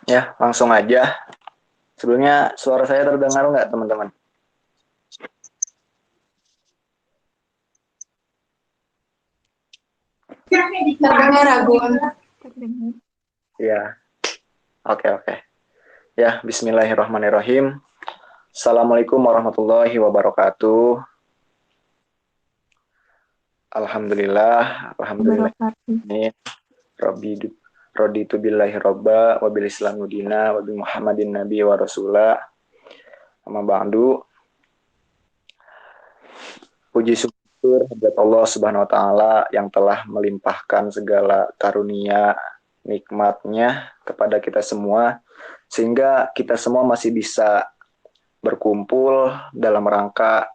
Ya, langsung aja. Sebelumnya suara saya terdengar nggak, teman-teman? Terdengar, Agun. Ya, oke. Ya, bismillahirrahmanirrahim. Assalamualaikum warahmatullahi wabarakatuh. Alhamdulillah. Amin. Raditu billahi robba, wabil islamu dina, wabil muhammadin nabi wa rasulah. Amma ba'du. Puji syukur kepada Allah Subhanahu wa taala yang telah melimpahkan segala karunia nikmatnya kepada kita semua sehingga kita semua masih bisa berkumpul dalam rangka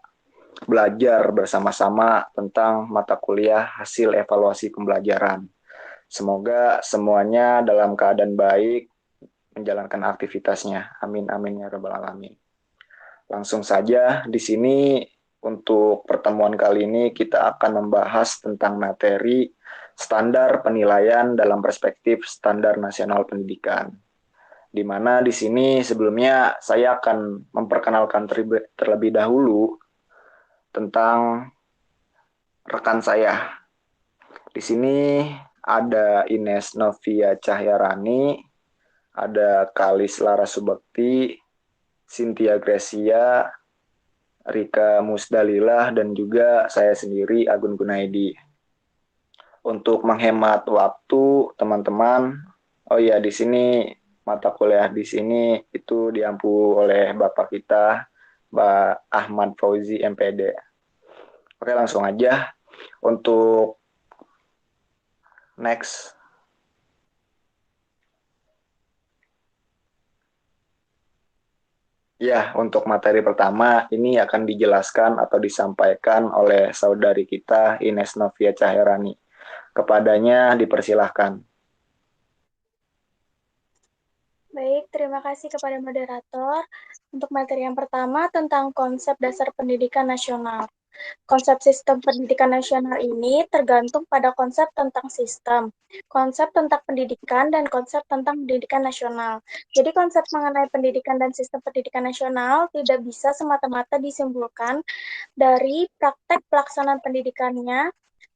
belajar bersama-sama tentang mata kuliah hasil evaluasi pembelajaran. Semoga semuanya dalam keadaan baik menjalankan aktivitasnya. Amin amin ya rabbal alamin. Langsung saja di sini untuk pertemuan kali ini kita akan membahas tentang materi standar penilaian dalam perspektif standar nasional pendidikan. Di mana di sini sebelumnya saya akan memperkenalkan terlebih dahulu tentang rekan saya. Di sini ada Ines Novia Cahyarani, ada Kalis Lara Subakti, Cynthia Gracia, Rika Musdalilah, dan juga saya sendiri Agun Gunaidi. Untuk menghemat waktu teman-teman, oh ya di sini mata kuliah di sini itu diampu oleh Bapak kita, Mbak Ahmad Fauzi MPD. Oke, langsung aja untuk next. Ya, untuk materi pertama ini akan dijelaskan atau disampaikan oleh saudari kita Ines Novia Cahyarani. Kepadanya dipersilahkan. Baik, terima kasih kepada moderator. Untuk materi yang pertama tentang konsep dasar pendidikan nasional. Konsep sistem pendidikan nasional ini tergantung pada konsep tentang sistem, konsep tentang pendidikan, dan konsep tentang pendidikan nasional. Jadi konsep mengenai pendidikan dan sistem pendidikan nasional tidak bisa semata-mata disimpulkan dari praktek pelaksanaan pendidikannya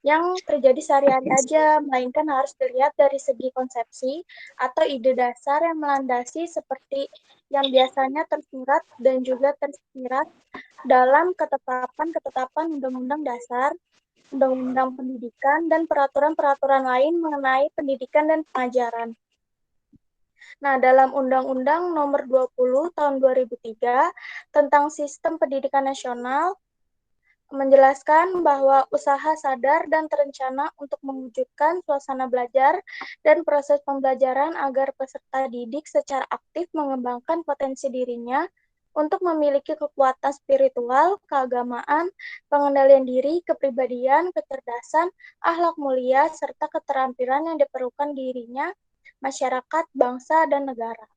yang terjadi sehari-hari aja, melainkan harus dilihat dari segi konsepsi atau ide dasar yang melandasi seperti yang biasanya tersurat dan juga tersirat dalam ketetapan-ketetapan Undang-Undang Dasar, Undang-Undang Pendidikan, dan peraturan-peraturan lain mengenai pendidikan dan pengajaran. Nah, dalam Undang-Undang Nomor 20 Tahun 2003 tentang Sistem Pendidikan Nasional, menjelaskan bahwa usaha sadar dan terencana untuk mewujudkan suasana belajar dan proses pembelajaran agar peserta didik secara aktif mengembangkan potensi dirinya untuk memiliki kekuatan spiritual, keagamaan, pengendalian diri, kepribadian, kecerdasan, akhlak mulia, serta keterampilan yang diperlukan dirinya, masyarakat, bangsa, dan negara.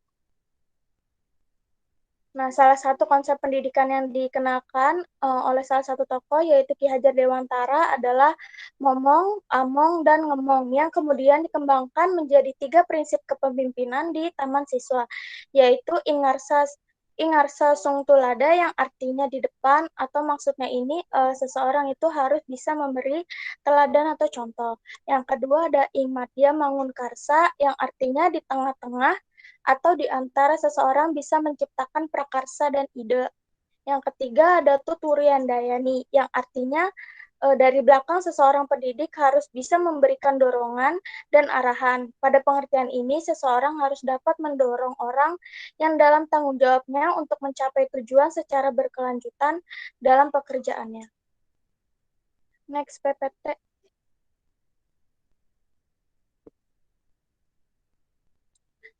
Nah, salah satu konsep pendidikan yang dikenalkan oleh salah satu tokoh yaitu Ki Hajar Dewantara adalah momong, among, dan ngemong yang kemudian dikembangkan menjadi 3 prinsip kepemimpinan di Taman Siswa, yaitu Ingarsa Sungtulada yang artinya di depan, atau maksudnya ini seseorang itu harus bisa memberi teladan atau contoh. Yang kedua ada Ingmadya Mangunkarsa yang artinya di tengah-tengah atau di antara seseorang bisa menciptakan prakarsa dan ide. Yang ketiga ada Tuturiandayani yang artinya dari belakang seseorang pendidik harus bisa memberikan dorongan dan arahan. Pada pengertian ini, seseorang harus dapat mendorong orang yang dalam tanggung jawabnya untuk mencapai tujuan secara berkelanjutan dalam pekerjaannya. Next, PPT.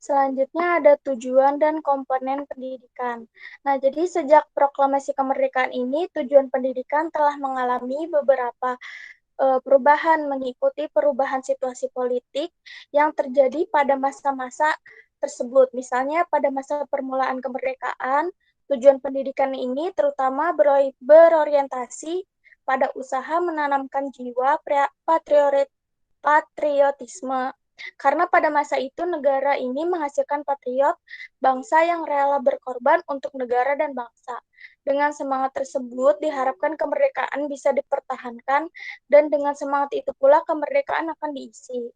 Selanjutnya ada tujuan dan komponen pendidikan. Nah, jadi sejak proklamasi kemerdekaan ini, tujuan pendidikan telah mengalami beberapa perubahan mengikuti perubahan situasi politik yang terjadi pada masa-masa tersebut. Misalnya pada masa permulaan kemerdekaan, tujuan pendidikan ini terutama berorientasi pada usaha menanamkan jiwa patriotisme Karena pada masa itu negara ini menghasilkan patriot bangsa yang rela berkorban untuk negara dan bangsa. Dengan semangat tersebut diharapkan kemerdekaan bisa dipertahankan dan dengan semangat itu pula kemerdekaan akan diisi.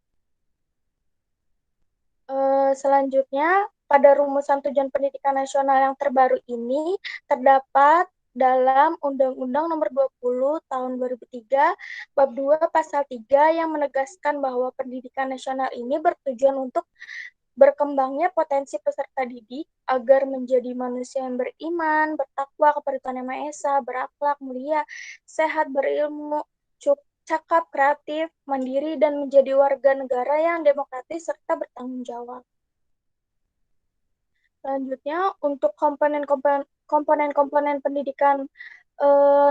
Selanjutnya, pada rumusan tujuan pendidikan nasional yang terbaru ini terdapat dalam Undang-Undang Nomor 20 Tahun 2003, Bab 2 Pasal 3 yang menegaskan bahwa pendidikan nasional ini bertujuan untuk berkembangnya potensi peserta didik agar menjadi manusia yang beriman, bertakwa kepada Tuhan Yang Maha Esa, berakhlak mulia, sehat, berilmu, cakap, kreatif, mandiri, dan menjadi warga negara yang demokratis serta bertanggung jawab. Selanjutnya, untuk komponen-komponen pendidikan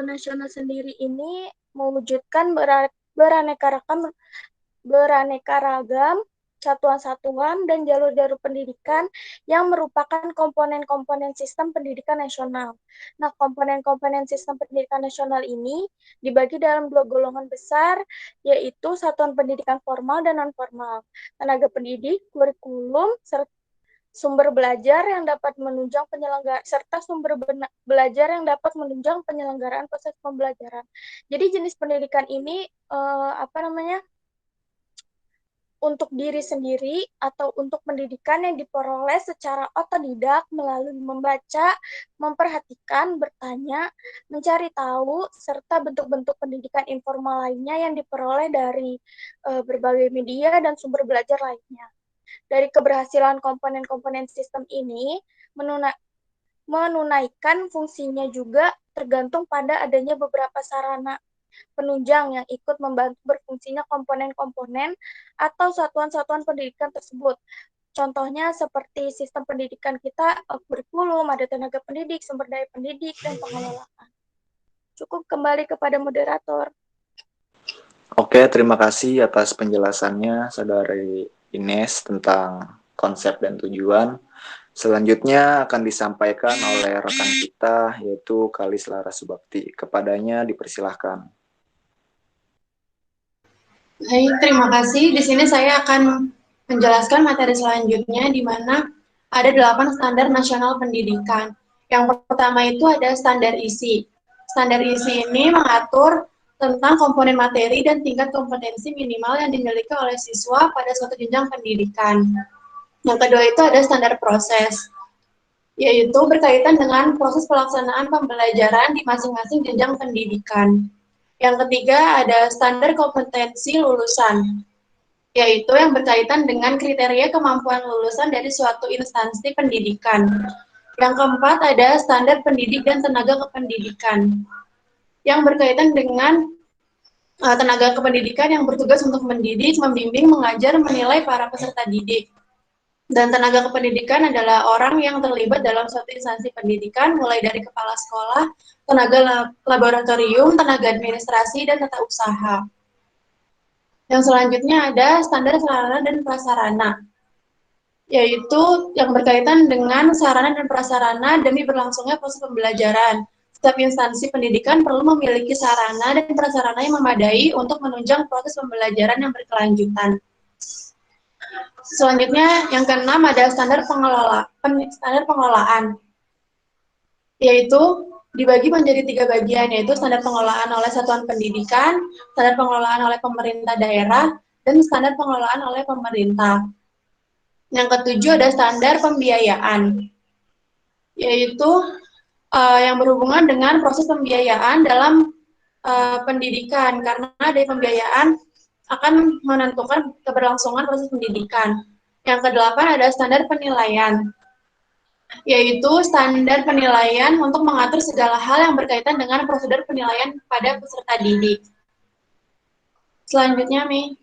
nasional sendiri ini mewujudkan beraneka ragam satuan-satuan dan jalur-jalur pendidikan yang merupakan komponen-komponen sistem pendidikan nasional. Nah, komponen-komponen sistem pendidikan nasional ini dibagi dalam dua golongan besar, yaitu satuan pendidikan formal dan non-formal. Tenaga pendidik, kurikulum, serta sumber belajar yang dapat menunjang penyelenggaraan proses pembelajaran. Jadi jenis pendidikan ini untuk diri sendiri atau untuk pendidikan yang diperoleh secara otodidak melalui membaca, memperhatikan, bertanya, mencari tahu, serta bentuk-bentuk pendidikan informal lainnya yang diperoleh dari berbagai media dan sumber belajar lainnya. Dari keberhasilan komponen-komponen sistem ini, menunaikan fungsinya juga tergantung pada adanya beberapa sarana penunjang yang ikut membantu berfungsinya komponen-komponen atau satuan-satuan pendidikan tersebut. Contohnya seperti sistem pendidikan kita, kurikulum, ada tenaga pendidik, sumber daya pendidik, dan pengelolaan. Cukup kembali kepada moderator. Oke, terima kasih atas penjelasannya, Saudari Ines, tentang konsep dan tujuan. Selanjutnya akan disampaikan oleh rekan kita, yaitu Kalis Laras Subakti. Kepadanya dipersilahkan. Baik, terima kasih. Di sini saya akan menjelaskan materi selanjutnya, di mana ada 8 standar nasional pendidikan. Yang pertama itu ada standar isi. Standar isi ini mengatur tentang komponen materi dan tingkat kompetensi minimal yang dimiliki oleh siswa pada suatu jenjang pendidikan. Yang kedua itu ada standar proses, yaitu berkaitan dengan proses pelaksanaan pembelajaran di masing-masing jenjang pendidikan. Yang ketiga ada standar kompetensi lulusan, yaitu yang berkaitan dengan kriteria kemampuan lulusan dari suatu instansi pendidikan. Yang keempat ada standar pendidik dan tenaga kependidikan, yang berkaitan dengan tenaga kependidikan yang bertugas untuk mendidik, membimbing, mengajar, menilai para peserta didik. Dan tenaga kependidikan adalah orang yang terlibat dalam suatu instansi pendidikan, mulai dari kepala sekolah, tenaga laboratorium, tenaga administrasi, dan tata usaha. Yang selanjutnya ada standar sarana dan prasarana, yaitu yang berkaitan dengan sarana dan prasarana demi berlangsungnya proses pembelajaran. Setiap instansi pendidikan perlu memiliki sarana dan prasarana yang memadai untuk menunjang proses pembelajaran yang berkelanjutan. Selanjutnya, yang keenam ada standar pengelolaan, yaitu dibagi menjadi 3 bagian, yaitu standar pengelolaan oleh satuan pendidikan, standar pengelolaan oleh pemerintah daerah, dan standar pengelolaan oleh pemerintah. Yang ketujuh ada standar pembiayaan, yaitu yang berhubungan dengan proses pembiayaan dalam pendidikan, karena dari pembiayaan akan menentukan keberlangsungan proses pendidikan. Yang kedelapan ada standar penilaian, yaitu standar penilaian untuk mengatur segala hal yang berkaitan dengan prosedur penilaian pada peserta didik. Selanjutnya, Mi.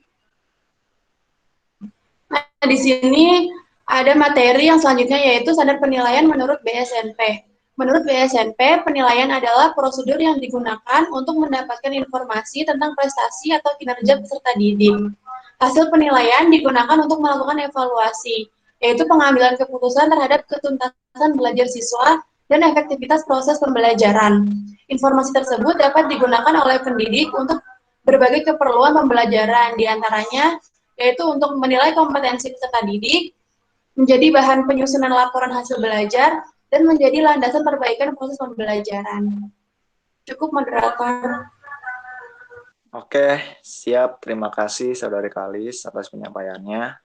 Nah, di sini ada materi yang selanjutnya, yaitu standar penilaian menurut BSNP. Menurut BSNP, penilaian adalah prosedur yang digunakan untuk mendapatkan informasi tentang prestasi atau kinerja peserta didik. Hasil penilaian digunakan untuk melakukan evaluasi, yaitu pengambilan keputusan terhadap ketuntasan belajar siswa dan efektivitas proses pembelajaran. Informasi tersebut dapat digunakan oleh pendidik untuk berbagai keperluan pembelajaran, diantaranya yaitu untuk menilai kompetensi peserta didik, menjadi bahan penyusunan laporan hasil belajar, dan menjadi landasan perbaikan proses pembelajaran. Cukup, moderator. Oke, siap. Terima kasih Saudari Kalis atas penyampaiannya.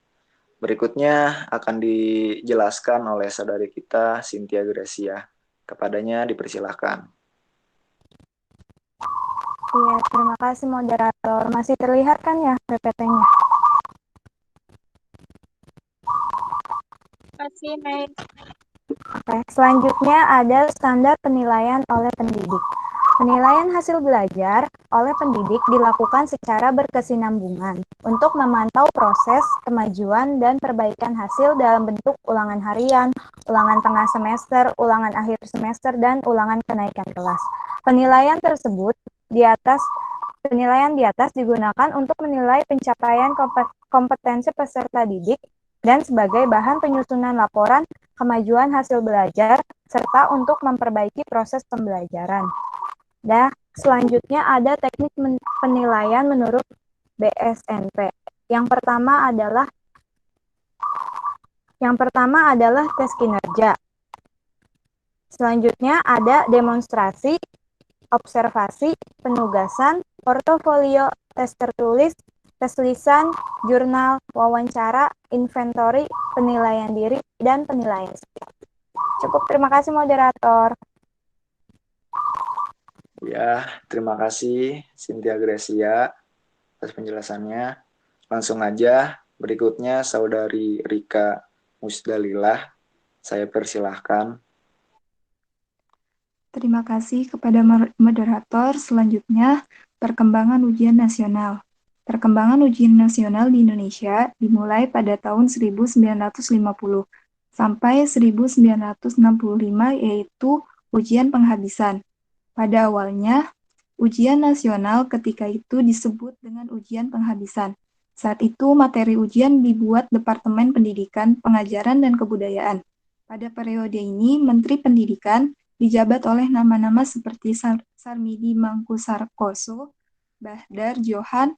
Berikutnya akan dijelaskan oleh saudari kita, Cynthia Gracia. Kepadanya dipersilahkan. Iya, terima kasih moderator. Masih terlihat kan ya PPT-nya? Masih, Mei. Oke, selanjutnya ada standar penilaian oleh pendidik. Penilaian hasil belajar oleh pendidik dilakukan secara berkesinambungan untuk memantau proses, kemajuan, dan perbaikan hasil dalam bentuk ulangan harian, ulangan tengah semester, ulangan akhir semester, dan ulangan kenaikan kelas. Penilaian tersebut Penilaian di atas digunakan untuk menilai pencapaian kompetensi peserta didik dan sebagai bahan penyusunan laporan kemajuan hasil belajar serta untuk memperbaiki proses pembelajaran. Dan selanjutnya ada teknik penilaian menurut BSNP. Yang pertama adalah tes kinerja. Selanjutnya ada demonstrasi, observasi, penugasan, portofolio, tes tertulis, tes lisan, jurnal, wawancara, inventory, penilaian diri, dan penilaian skill. Cukup, terima kasih moderator. Ya, terima kasih Cynthia Gracia atas penjelasannya. Langsung aja, berikutnya Saudari Rika Musdalilah. Saya persilahkan. Terima kasih kepada moderator. Selanjutnya, perkembangan ujian nasional. Perkembangan ujian nasional di Indonesia dimulai pada tahun 1950 sampai 1965, yaitu ujian penghabisan. Pada awalnya, ujian nasional ketika itu disebut dengan ujian penghabisan. Saat itu materi ujian dibuat Departemen Pendidikan, Pengajaran, dan Kebudayaan. Pada periode ini, Menteri Pendidikan dijabat oleh nama-nama seperti Sarmidi Mangkusarkoso, Bahdar Johan,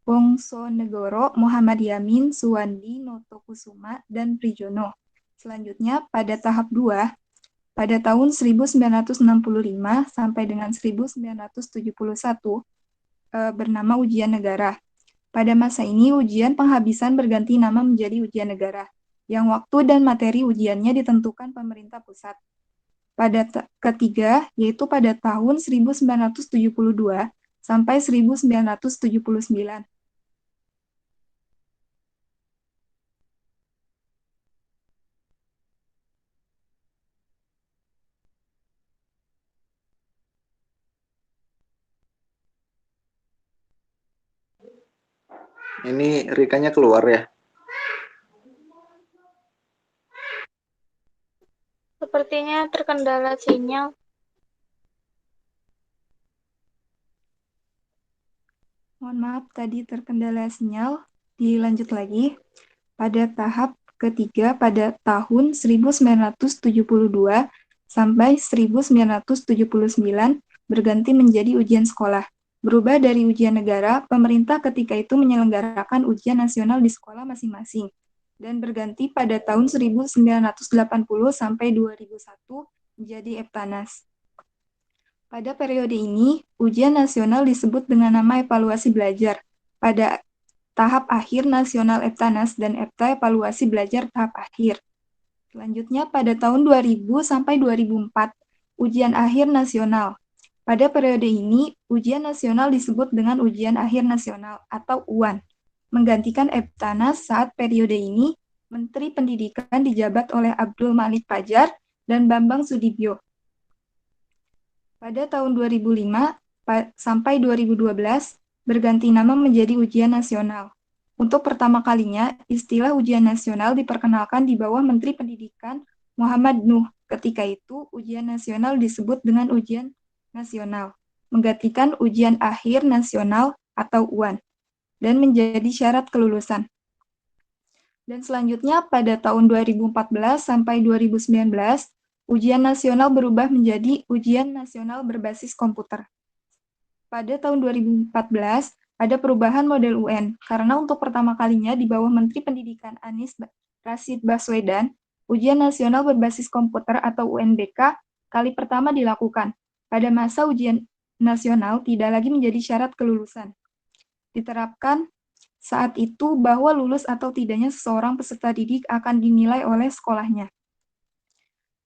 Wongsonegoro, Muhammad Yamin, Suwandi, Notokusuma, dan Prijono. Selanjutnya, pada tahap 2, pada tahun 1965 sampai dengan 1971 bernama ujian negara. Pada masa ini ujian penghabisan berganti nama menjadi ujian negara, yang waktu dan materi ujiannya ditentukan pemerintah pusat. Pada ketiga, yaitu pada tahun 1972 sampai 1979. Ini Rikanya keluar ya? Sepertinya terkendala sinyal. Mohon maaf, tadi terkendala sinyal. Dilanjut lagi. Pada tahap ketiga pada tahun 1972 sampai 1979 berganti menjadi ujian sekolah. Berubah dari ujian negara, pemerintah ketika itu menyelenggarakan ujian nasional di sekolah masing-masing dan berganti pada tahun 1980 sampai 2001 menjadi Eptanas. Pada periode ini, ujian nasional disebut dengan nama evaluasi belajar. Pada tahap akhir nasional Eptanas dan Epta evaluasi belajar tahap akhir. Selanjutnya pada tahun 2000 sampai 2004, ujian akhir nasional. Pada periode ini, ujian nasional disebut dengan ujian akhir nasional atau UAN. Menggantikan Eptanas saat periode ini, Menteri Pendidikan dijabat oleh Abdul Malik Fajar dan Bambang Sudibyo. Pada tahun 2005 sampai 2012, berganti nama menjadi ujian nasional. Untuk pertama kalinya, istilah ujian nasional diperkenalkan di bawah Menteri Pendidikan Muhammad Nuh. Ketika itu, ujian nasional disebut dengan ujian nasional, menggantikan ujian akhir nasional atau UAN, dan menjadi syarat kelulusan. Dan selanjutnya, pada tahun 2014 sampai 2019, ujian nasional berubah menjadi ujian nasional berbasis komputer. Pada tahun 2014, ada perubahan model UN, karena untuk pertama kalinya di bawah Menteri Pendidikan Anies Rashid Baswedan, ujian nasional berbasis komputer atau UNBK kali pertama dilakukan. Pada masa ujian nasional tidak lagi menjadi syarat kelulusan. Diterapkan saat itu bahwa lulus atau tidaknya seseorang peserta didik akan dinilai oleh sekolahnya.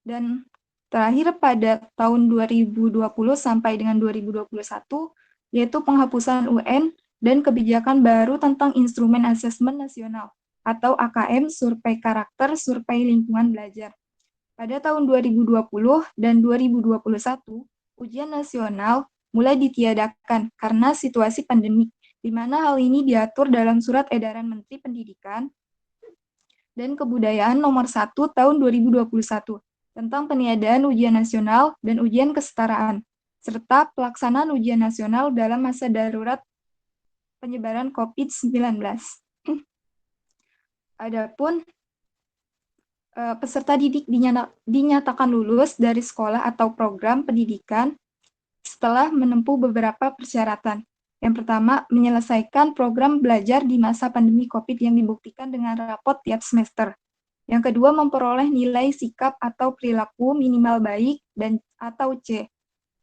Dan terakhir pada tahun 2020 sampai dengan 2021, yaitu penghapusan UN dan kebijakan baru tentang instrumen asesmen nasional atau AKM, survei karakter, survei lingkungan belajar. Pada tahun 2020 dan 2021, ujian nasional mulai ditiadakan karena situasi pandemik, di mana hal ini diatur dalam Surat Edaran Menteri Pendidikan dan Kebudayaan Nomor 1 Tahun 2021 tentang peniadaan ujian nasional dan ujian kesetaraan, serta pelaksanaan ujian nasional dalam masa darurat penyebaran COVID-19. Adapun peserta didik dinyatakan lulus dari sekolah atau program pendidikan setelah menempuh beberapa persyaratan. Yang pertama, menyelesaikan program belajar di masa pandemi COVID yang dibuktikan dengan rapot tiap semester. Yang kedua, memperoleh nilai sikap atau perilaku minimal baik dan atau C.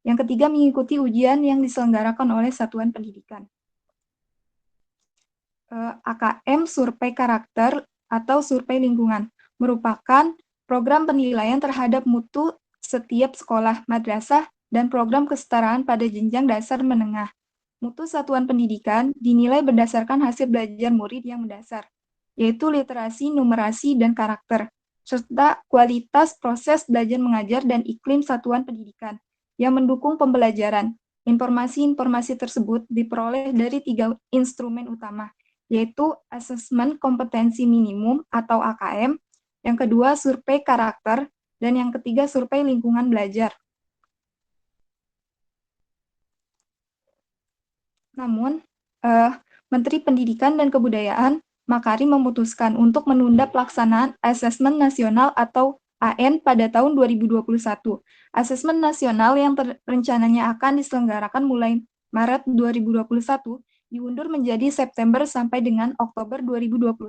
Yang ketiga, mengikuti ujian yang diselenggarakan oleh satuan pendidikan. AKM survei karakter atau survei lingkungan merupakan program penilaian terhadap mutu setiap sekolah, madrasah, dan program kesetaraan pada jenjang dasar menengah. Mutu satuan pendidikan dinilai berdasarkan hasil belajar murid yang mendasar, yaitu literasi, numerasi, dan karakter, serta kualitas proses belajar mengajar dan iklim satuan pendidikan yang mendukung pembelajaran. Informasi-informasi tersebut diperoleh dari 3 instrumen utama, yaitu asesmen kompetensi minimum atau AKM, yang kedua survei karakter, dan yang ketiga survei lingkungan belajar. Namun, Menteri Pendidikan dan Kebudayaan Makarim memutuskan untuk menunda pelaksanaan asesmen nasional atau AN pada tahun 2021. Asesmen nasional yang rencananya akan diselenggarakan mulai Maret 2021 diundur menjadi September sampai dengan Oktober 2021.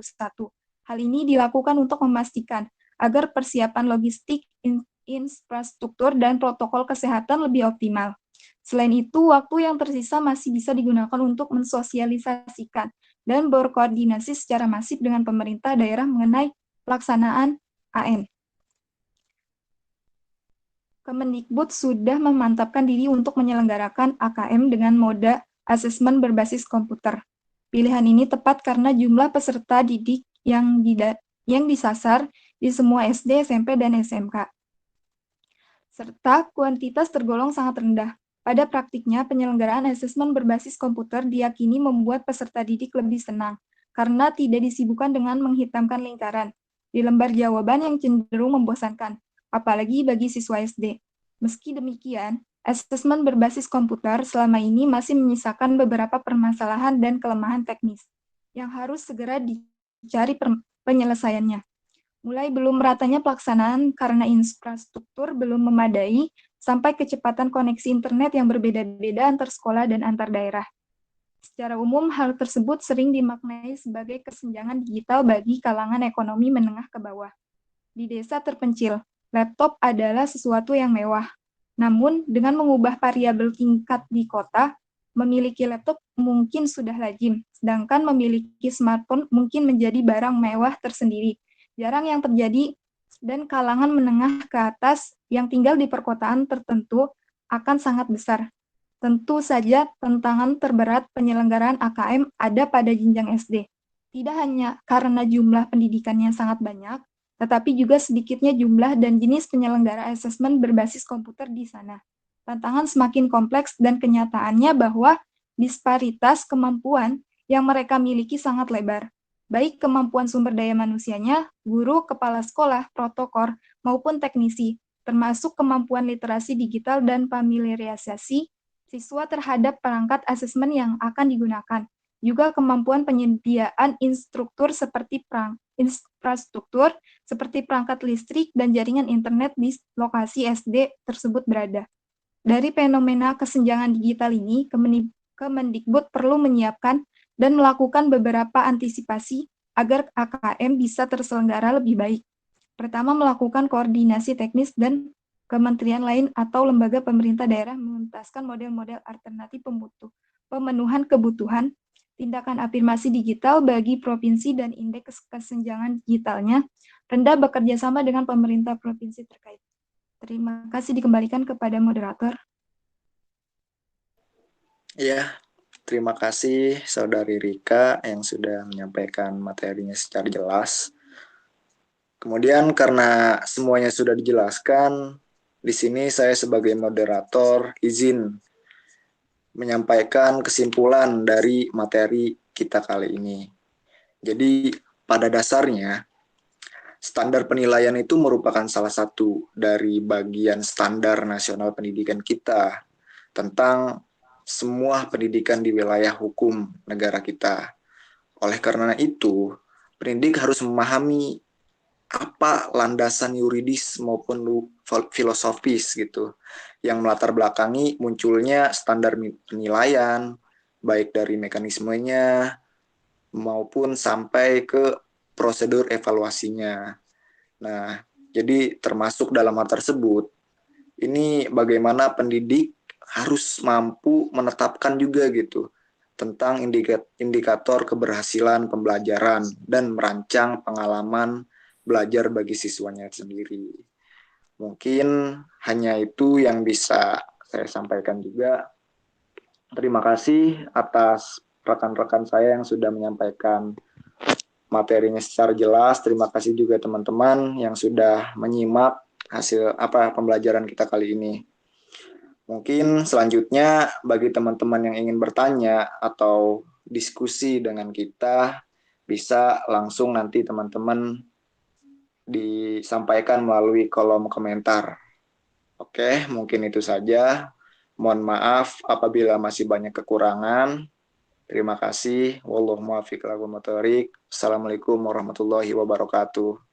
Hal ini dilakukan untuk memastikan agar persiapan logistik, infrastruktur, dan protokol kesehatan lebih optimal. Selain itu, waktu yang tersisa masih bisa digunakan untuk mensosialisasikan dan berkoordinasi secara masif dengan pemerintah daerah mengenai pelaksanaan AN. Kemendikbud sudah memantapkan diri untuk menyelenggarakan AKM dengan mode asesmen berbasis komputer. Pilihan ini tepat karena jumlah peserta didik yang disasar di semua SD, SMP, dan SMK, serta kuantitas tergolong sangat rendah. Pada praktiknya, penyelenggaraan asesmen berbasis komputer diyakini membuat peserta didik lebih senang, karena tidak disibukkan dengan menghitamkan lingkaran di lembar jawaban yang cenderung membosankan, apalagi bagi siswa SD. Meski demikian, asesmen berbasis komputer selama ini masih menyisakan beberapa permasalahan dan kelemahan teknis yang harus segera dicari penyelesaiannya. Mulai belum meratanya pelaksanaan karena infrastruktur belum memadai, sampai kecepatan koneksi internet yang berbeda-beda antar sekolah dan antar daerah. Secara umum, hal tersebut sering dimaknai sebagai kesenjangan digital bagi kalangan ekonomi menengah ke bawah. Di desa terpencil, laptop adalah sesuatu yang mewah. Namun, dengan mengubah variabel tingkat di kota, memiliki laptop mungkin sudah lazim, sedangkan memiliki smartphone mungkin menjadi barang mewah tersendiri. Jarang yang terjadi, dan kalangan menengah ke atas yang tinggal di perkotaan tertentu akan sangat besar. Tentu saja tantangan terberat penyelenggaraan AKM ada pada jenjang SD. Tidak hanya karena jumlah pendidikannya sangat banyak, tetapi juga sedikitnya jumlah dan jenis penyelenggara asesmen berbasis komputer di sana. Tantangan semakin kompleks dan kenyataannya bahwa disparitas kemampuan yang mereka miliki sangat lebar. Baik kemampuan sumber daya manusianya, guru, kepala sekolah, protokol, maupun teknisi, termasuk kemampuan literasi digital dan familiarisasi siswa terhadap perangkat asesmen yang akan digunakan. Juga kemampuan penyediaan infrastruktur seperti perangkat listrik dan jaringan internet di lokasi SD tersebut berada. Dari fenomena kesenjangan digital ini, Kemendikbud perlu menyiapkan dan melakukan beberapa antisipasi agar AKM bisa terselenggara lebih baik. Pertama, melakukan koordinasi teknis dan kementerian lain atau lembaga pemerintah daerah mengentaskan model-model alternatif pemenuhan kebutuhan tindakan afirmasi digital bagi provinsi dan indeks kesenjangan digitalnya rendah bekerja sama dengan pemerintah provinsi terkait. Terima kasih, dikembalikan kepada moderator. Ya, terima kasih Saudari Rika yang sudah menyampaikan materinya secara jelas. Kemudian karena semuanya sudah dijelaskan, di sini saya sebagai moderator izin menyampaikan kesimpulan dari materi kita kali ini. Jadi pada dasarnya standar penilaian itu merupakan salah satu dari bagian standar nasional pendidikan kita tentang semua pendidikan di wilayah hukum negara kita. Oleh karena itu, pendidik harus memahami apa landasan yuridis maupun filosofis gitu yang melatar belakangi munculnya standar penilaian baik dari mekanismenya maupun sampai ke prosedur evaluasinya. Nah, jadi termasuk dalam hal tersebut ini bagaimana pendidik harus mampu menetapkan juga gitu tentang indikator keberhasilan pembelajaran dan merancang pengalaman belajar bagi siswanya sendiri. Mungkin hanya itu yang bisa saya sampaikan juga. Terima kasih atas rekan-rekan saya yang sudah menyampaikan materinya secara jelas. Terima kasih juga teman-teman yang sudah menyimak hasil pembelajaran kita kali ini. Mungkin selanjutnya bagi teman-teman yang ingin bertanya atau diskusi dengan kita, bisa langsung nanti teman-teman disampaikan melalui kolom komentar. Oke, mungkin itu saja. Mohon maaf apabila masih banyak kekurangan. Terima kasih. Wallahu muwaffiq. Assalamualaikum warahmatullahi wabarakatuh.